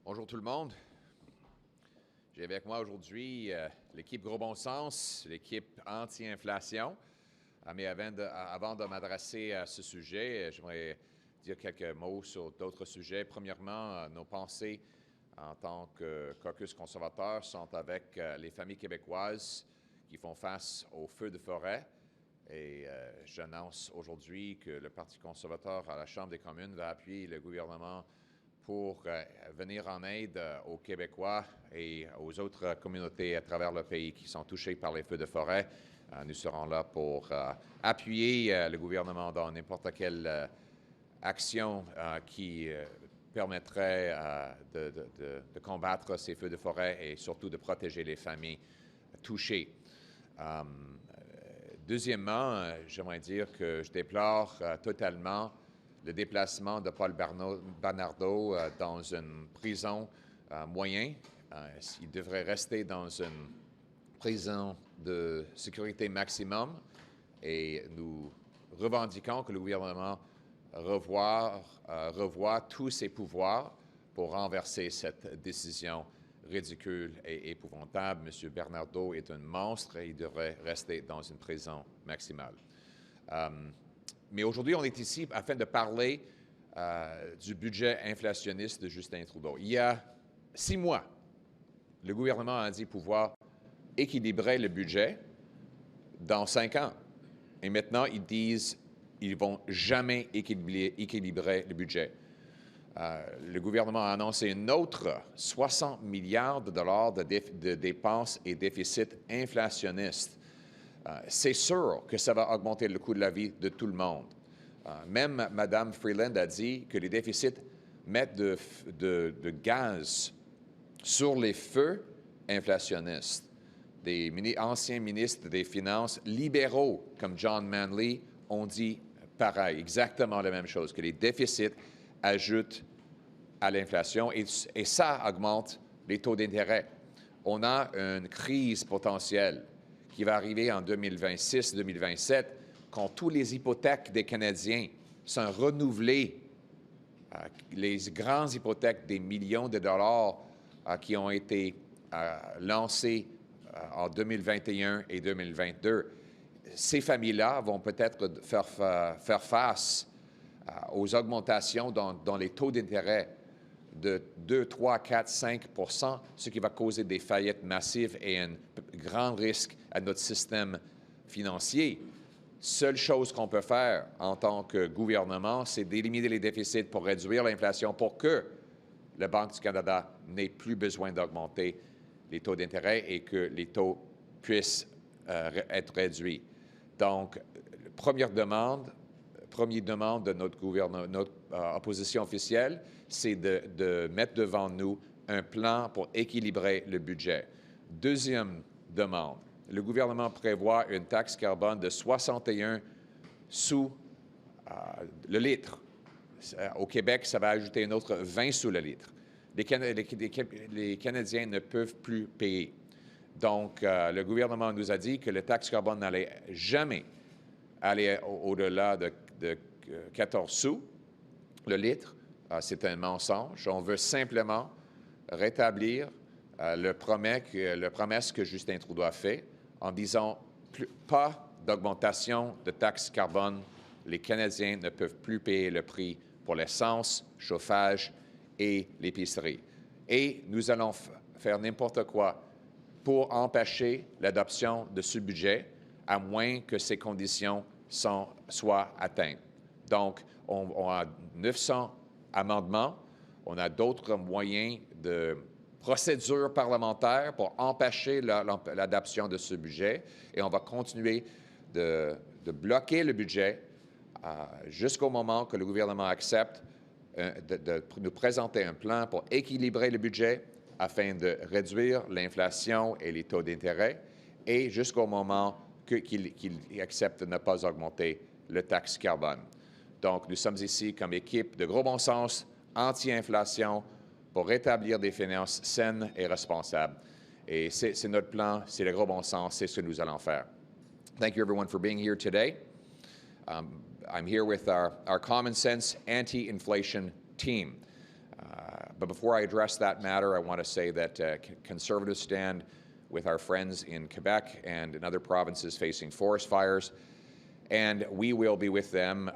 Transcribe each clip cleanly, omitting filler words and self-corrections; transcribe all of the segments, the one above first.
Bonjour tout le monde. J'ai avec moi aujourd'hui l'équipe Gros Bon Sens, l'équipe anti-inflation. Mais avant de m'adresser à ce sujet, j'aimerais dire quelques mots sur d'autres sujets. Premièrement, nos pensées en tant que caucus conservateur sont avec les familles québécoises qui font face aux feux de forêt. Et j'annonce aujourd'hui que le Parti conservateur à la Chambre des communes va appuyer le gouvernement pour venir en aide aux Québécois et aux autres communautés à travers le pays qui sont touchées par les feux de forêt. Nous serons là pour appuyer le gouvernement dans n'importe quelle action qui permettrait de combattre ces feux de forêt et surtout de protéger les familles touchées. Deuxièmement, j'aimerais dire que je déplore totalement le déplacement de Paul Bernardo dans une prison moyenne. Il devrait rester dans une prison de sécurité maximum et nous revendiquons que le gouvernement revoie tous ses pouvoirs pour renverser cette décision ridicule et épouvantable. M. Bernardo est un monstre et il devrait rester dans une prison maximale. Mais aujourd'hui, on est ici afin de parler du budget inflationniste de Justin Trudeau. Il y a 6 mois, le gouvernement a dit pouvoir équilibrer le budget dans 5 ans. Et maintenant, ils disent qu'ils ne vont jamais équilibrer le budget. Le gouvernement a annoncé un autre 60 milliards de dollars de dépenses et déficits inflationnistes. C'est sûr que ça va augmenter le coût de la vie de tout le monde. Même Mme Freeland a dit que les déficits mettent de gaz sur les feux inflationnistes. Des anciens ministres des Finances libéraux comme John Manley ont dit pareil, exactement la même chose, que les déficits ajoutent à l'inflation et ça augmente les taux d'intérêt. On a une crise potentielle qui va arriver en 2026-2027 quand toutes les hypothèques des Canadiens sont renouvelées, les grandes hypothèques des millions de dollars qui ont été lancées en 2021 et 2022. Ces familles-là vont peut-être faire face aux augmentations dans les taux d'intérêt de 2, 3, 4, 5 %, ce qui va causer des faillites massives et un grand risque à notre système financier. Seule chose qu'on peut faire en tant que gouvernement, c'est d'éliminer les déficits pour réduire l'inflation pour que la Banque du Canada n'ait plus besoin d'augmenter les taux d'intérêt et que les taux puissent être réduits. Donc, première demande de notre opposition officielle, c'est de mettre devant nous un plan pour équilibrer le budget. Deuxième demande, le gouvernement prévoit une taxe carbone de 61 sous le litre. Au Québec, ça va ajouter un autre 20 sous le litre. Les Canadiens ne peuvent plus payer. Donc, le gouvernement nous a dit que la taxe carbone n'allait jamais aller au-delà de 14 sous le litre. C'est un mensonge. On veut simplement rétablir la promesse que Justin Trudeau a faite en disant pas d'augmentation de taxe carbone. Les Canadiens ne peuvent plus payer le prix pour l'essence, chauffage et l'épicerie. Et nous allons faire n'importe quoi pour empêcher l'adoption de ce budget, à moins que ces conditions soient atteintes. Donc, on a 900 amendements, on a d'autres moyens de procédure parlementaire pour empêcher l'adoption de ce budget et on va continuer de bloquer le budget jusqu'au moment que le gouvernement accepte de nous présenter un plan pour équilibrer le budget afin de réduire l'inflation et les taux d'intérêt et jusqu'au moment qu'il accepte de ne pas augmenter le taxe carbone. Donc, nous sommes ici comme équipe de Gros Bon Sens, anti-inflation, pour rétablir des finances saines et responsables. Et c'est notre plan, c'est le Gros Bon Sens, c'est ce que nous allons faire. Thank you everyone for being here today. I'm here with our common sense anti-inflation team. But before I address that matter, I want to say that Conservatives stand with our friends in Quebec and in other provinces facing forest fires, and we will be with them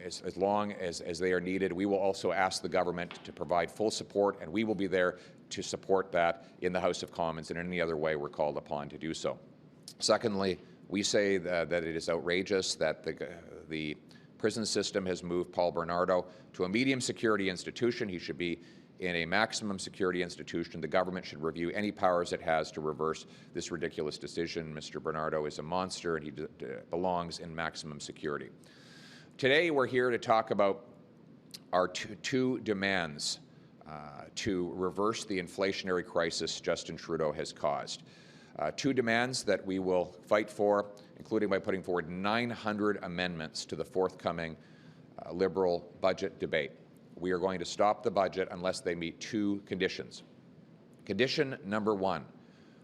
as long as they are needed. We will also ask the government to provide full support, and we will be there to support that in the House of Commons and in any other way we're called upon to do so. Secondly, we say that it is outrageous that the prison system has moved Paul Bernardo to a medium security institution. He should be in a maximum security institution. The government should review any powers it has to reverse this ridiculous decision. Mr. Bernardo is a monster and he belongs in maximum security. Today we're here to talk about our two demands to reverse the inflationary crisis Justin Trudeau has caused. Two demands that we will fight for, including by putting forward 900 amendments to the forthcoming Liberal budget debate. We are going to stop the budget unless they meet two conditions. Condition number one,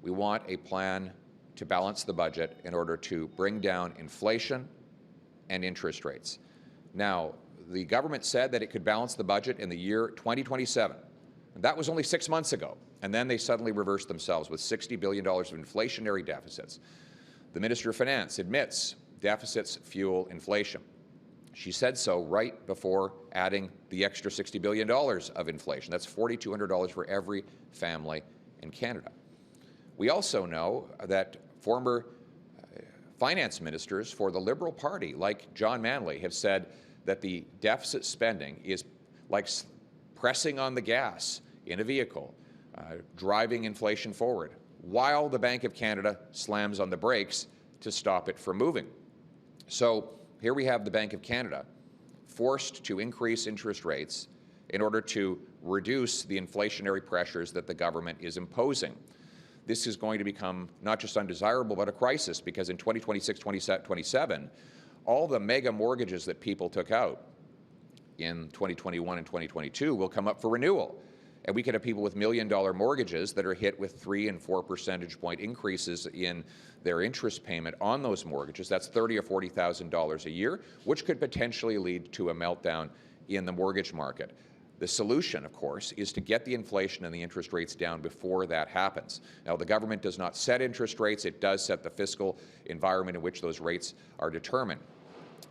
we want a plan to balance the budget in order to bring down inflation and interest rates. Now, the government said that it could balance the budget in the year 2027. And that was only 6 months ago. And then they suddenly reversed themselves with $60 billion of inflationary deficits. The Minister of Finance admits deficits fuel inflation. She said so right before adding the extra $60 billion of inflation. That's $4,200 for every family in Canada. We also know that former finance ministers for the Liberal Party, like John Manley, have said that the deficit spending is like pressing on the gas in a vehicle, driving inflation forward, while the Bank of Canada slams on the brakes to stop it from moving. So here we have the Bank of Canada forced to increase interest rates in order to reduce the inflationary pressures that the government is imposing. This is going to become not just undesirable, but a crisis, because in 2026-27, all the mega mortgages that people took out in 2021 and 2022 will come up for renewal. And we could have people with million-dollar mortgages that are hit with 3 and 4 percentage point increases in their interest payment on those mortgages. That's $30,000 or $40,000 a year, which could potentially lead to a meltdown in the mortgage market. The solution, of course, is to get the inflation and the interest rates down before that happens. Now, the government does not set interest rates. It does set the fiscal environment in which those rates are determined.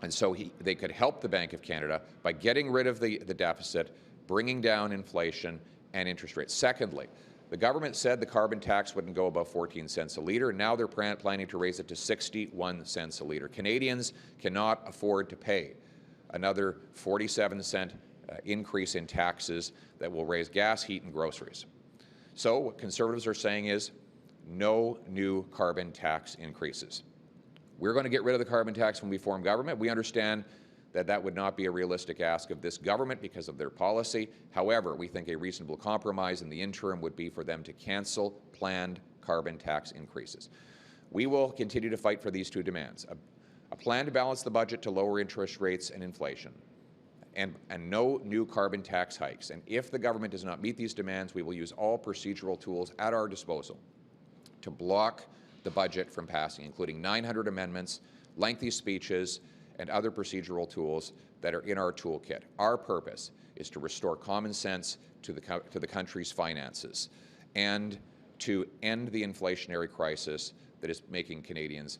And so they could help the Bank of Canada by getting rid of the deficit, bringing down inflation and interest rates. Secondly, the government said the carbon tax wouldn't go above 14 cents a litre. Now they're planning to raise it to 61 cents a litre. Canadians cannot afford to pay another 47-cent increase in taxes that will raise gas, heat, and groceries. So what Conservatives are saying is no new carbon tax increases. We're going to get rid of the carbon tax when we form government. We understand that that would not be a realistic ask of this government because of their policy. However, we think a reasonable compromise in the interim would be for them to cancel planned carbon tax increases. We will continue to fight for these two demands: a plan to balance the budget to lower interest rates and inflation, and no new carbon tax hikes. And if the government does not meet these demands, we will use all procedural tools at our disposal to block the budget from passing, including 900 amendments, lengthy speeches, and other procedural tools that are in our toolkit. Our purpose is to restore common sense to the country's finances and to end the inflationary crisis that is making Canadians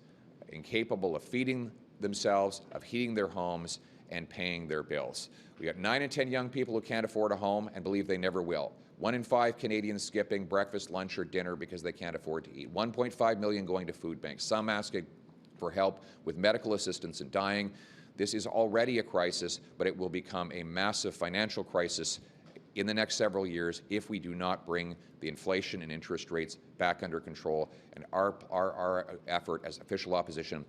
incapable of feeding themselves, of heating their homes, and paying their bills. We got 9 in 10 young people who can't afford a home and believe they never will. 1 in 5 Canadians skipping breakfast, lunch, or dinner because they can't afford to eat. 1.5 million going to food banks, some asking for help with medical assistance and dying. This is already a crisis, but it will become a massive financial crisis in the next several years if we do not bring the inflation and interest rates back under control. And our effort as official opposition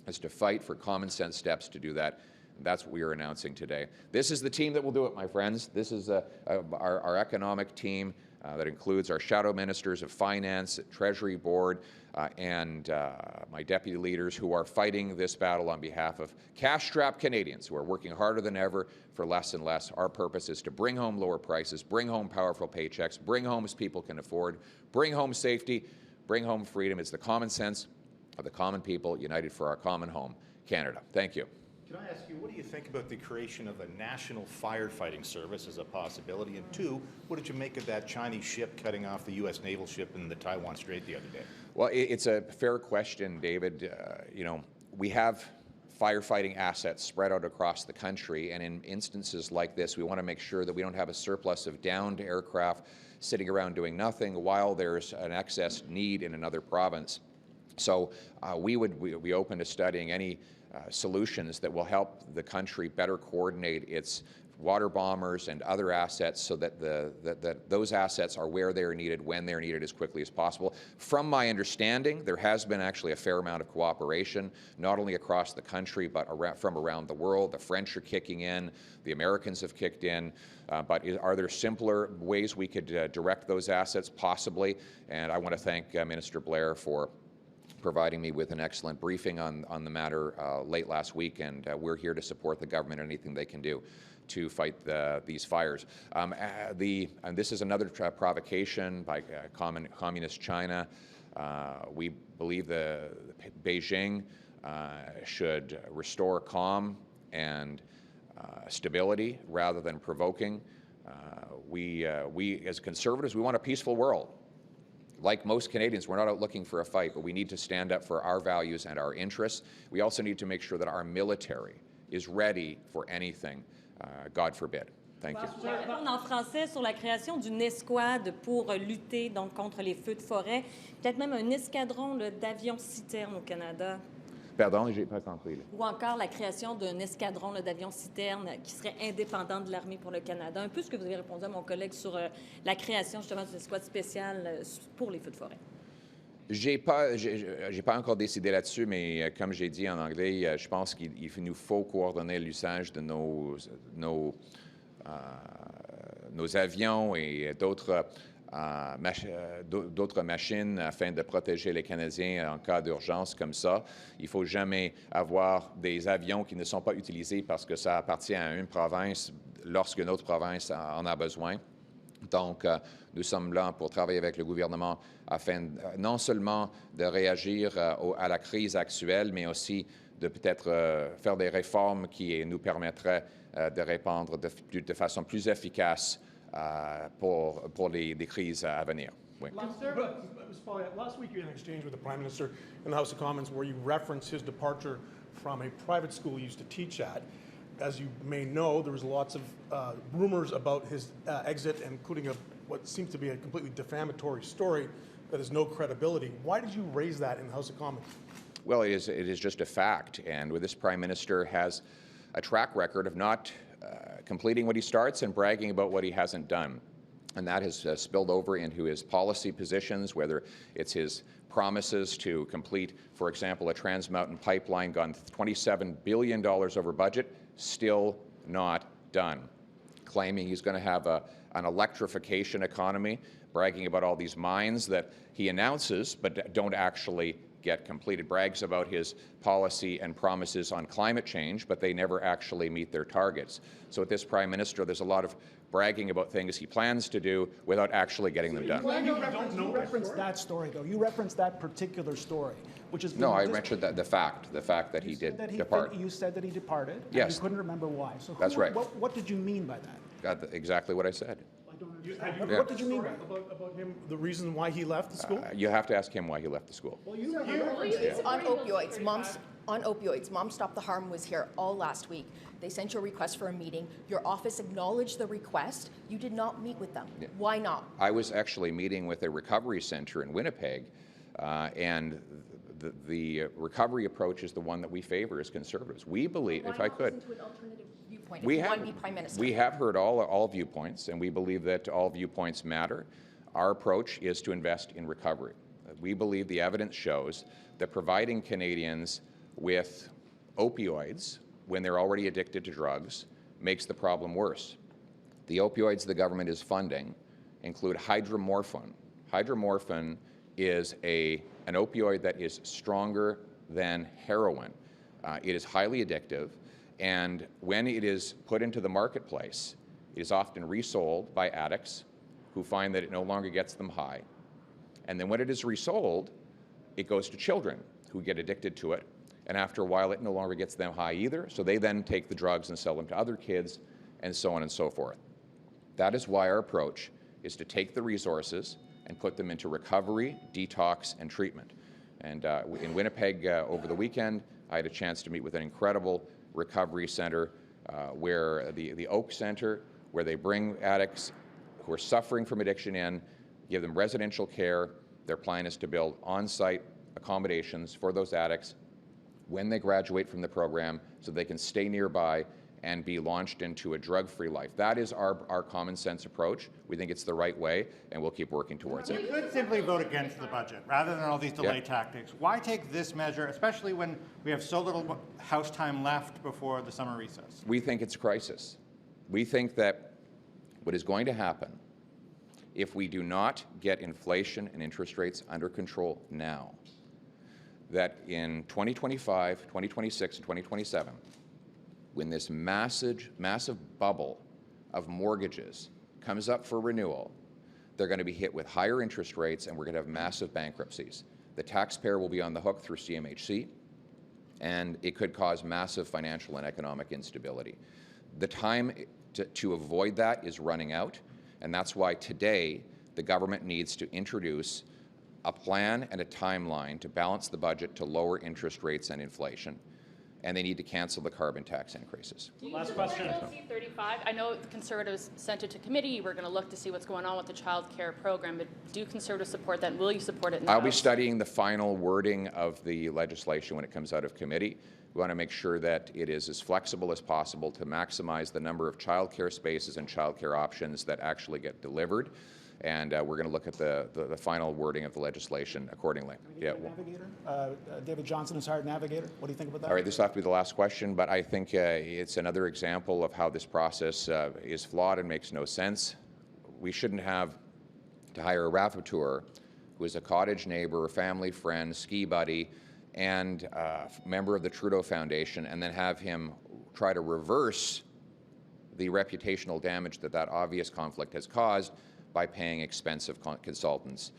is to fight for common sense steps to do that. And that's what we are announcing today. This is the team that will do it, my friends. This is our economic team that includes our shadow ministers of finance, Treasury Board, and my deputy leaders who are fighting this battle on behalf of cash-strapped Canadians who are working harder than ever for less and less. Our purpose is to bring home lower prices, bring home powerful paychecks, bring home as people can afford, bring home safety, bring home freedom. It's the common sense of the common people united for our common home, Canada. Thank you. Can I ask you, what do you think about the creation of a national firefighting service as a possibility? And two, what did you make of that Chinese ship cutting off the U.S. naval ship in the Taiwan Strait the other day? Well, it's a fair question, David. We have firefighting assets spread out across the country, and in instances like this, we want to make sure that we don't have a surplus of downed aircraft sitting around doing nothing while there's an excess need in another province. So we would be open to studying any solutions that will help the country better coordinate its water bombers and other assets so that those assets are where they are needed, when they are needed, as quickly as possible. From my understanding, there has been actually a fair amount of cooperation, not only across the country, but from around the world. The French are kicking in, the Americans have kicked in, but are there simpler ways we could direct those assets? Possibly, and I want to thank Minister Blair for providing me with an excellent briefing on the matter late last week, and we're here to support the government in anything they can do to fight these fires. And this is another provocation by communist China. We believe Beijing should restore calm and stability rather than provoking. We as conservatives, we want a peaceful world. Like most Canadians, we're not out looking for a fight, but we need to stand up for our values and our interests. We also need to make sure that our military is ready for anything, God forbid. Thank you. Je vais répondre en français sur la création d'une escouade pour lutter donc contre les feux de forêt, peut-être même un escadron d'avions citernes au Canada. Pardon, j'ai pas compris. Ou encore la création d'un escadron d'avions citernes qui serait indépendant de l'armée pour le Canada. Un peu ce que vous avez répondu à mon collègue sur la création justement d'une escouade spéciale pour les feux de forêt. J'ai pas encore décidé là-dessus, mais comme j'ai dit en anglais, je pense qu'il nous faut coordonner l'usage de nos avions et d'autres machines afin de protéger les Canadiens en cas d'urgence comme ça. Il ne faut jamais avoir des avions qui ne sont pas utilisés parce que ça appartient à une province lorsqu'une autre province en a besoin. Donc, nous sommes là pour travailler avec le gouvernement afin non seulement de réagir à la crise actuelle, mais aussi de peut-être faire des réformes qui nous permettraient de répondre de façon plus efficace pour les crises à venir. Oui. Last week you had an exchange with the Prime Minister in the House of Commons where you referenced his departure from a private school he used to teach at. As you may know, there was lots of rumors about his exit, including what seems to be a completely defamatory story that has no credibility. Why did you raise that in the House of Commons? Well, it is just a fact, and this Prime Minister has a track record of not completing what he starts and bragging about what he hasn't done. And that has spilled over into his policy positions, whether it's his promises to complete, for example, a Trans Mountain pipeline gone $27 billion over budget, still not done. Claiming he's going to have an electrification economy, bragging about all these mines that he announces but don't actually get completed, brags about his policy and promises on climate change, but they never actually meet their targets. So with this Prime Minister, there's a lot of bragging about things he plans to do without actually getting them done. You referenced that story, though. You referenced that particular story, which is... No, I mentioned the fact that he did depart. You said that he departed. Yes. And you couldn't remember why. So That's right. What did you mean by that? Exactly what I said. What did you mean by that? About him, the reason why he left the school? You have to ask him why he left the school. On opioids. Mom Stop the Harm was here all last week. They sent you a request for a meeting. Your office acknowledged the request. You did not meet with them. Yeah. Why not? I was actually meeting with a recovery center in Winnipeg, and the recovery approach is the one that we favor as Conservatives. We believe, if I could... We have heard all viewpoints, and we believe that all viewpoints matter. Our approach is to invest in recovery. We believe the evidence shows that providing Canadians with opioids when they're already addicted to drugs makes the problem worse. The opioids the government is funding include hydromorphone. Hydromorphone is an opioid that is stronger than heroin. It is highly addictive. And when it is put into the marketplace, it is often resold by addicts who find that it no longer gets them high. And then when it is resold, it goes to children who get addicted to it. and after a while it no longer gets them high either, so they then take the drugs and sell them to other kids, and so on and so forth. That is why our approach is to take the resources and put them into recovery, detox, and treatment. And in Winnipeg over the weekend, I had a chance to meet with an incredible recovery center where the Oak Center, where they bring addicts who are suffering from addiction in, give them residential care. Their plan is to build on-site accommodations for those addicts when they graduate from the program so they can stay nearby and be launched into a drug-free life. That is our common sense approach. We think it's the right way, and we'll keep working towards it. You could simply vote against the budget rather than all these delay tactics. Why take this measure, especially when we have so little House time left before the summer recess? We think it's a crisis. We think that what is going to happen if we do not get inflation and interest rates under control now, that in 2025, 2026, and 2027, when this massive bubble of mortgages comes up for renewal, they're going to be hit with higher interest rates, and we're going to have massive bankruptcies. The taxpayer will be on the hook through CMHC, and it could cause massive financial and economic instability. The time to avoid that is running out, and that's why today the government needs to introduce a plan and a timeline to balance the budget to lower interest rates and inflation. And they need to cancel the carbon tax increases. Last question. C-35, I know the Conservatives sent it to committee. We're going to look to see what's going on with the child care program, but do Conservatives support that? Will you support it in the I'll be House? studying the final wording of the legislation when it comes out of committee. We want to make sure that it is as flexible as possible to maximize the number of child care spaces and child care options that actually get delivered. And we're going to look at the final wording of the legislation accordingly. Navigator? David Johnston is hired navigator. What do you think about that? All right, this will have to be the last question, but I think it's another example of how this process is flawed and makes no sense. We shouldn't have to hire a rapporteur who is a cottage neighbor, a family friend, ski buddy, and member of the Trudeau Foundation, and then have him try to reverse the reputational damage that obvious conflict has caused by paying expensive consultants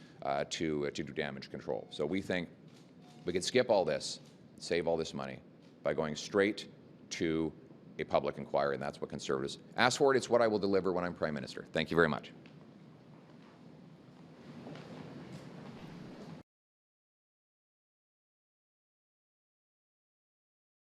to do damage control. So we think we could skip all this, save all this money by going straight to a public inquiry, and that's what Conservatives asked for. It's what I will deliver when I'm Prime Minister. Thank you very much.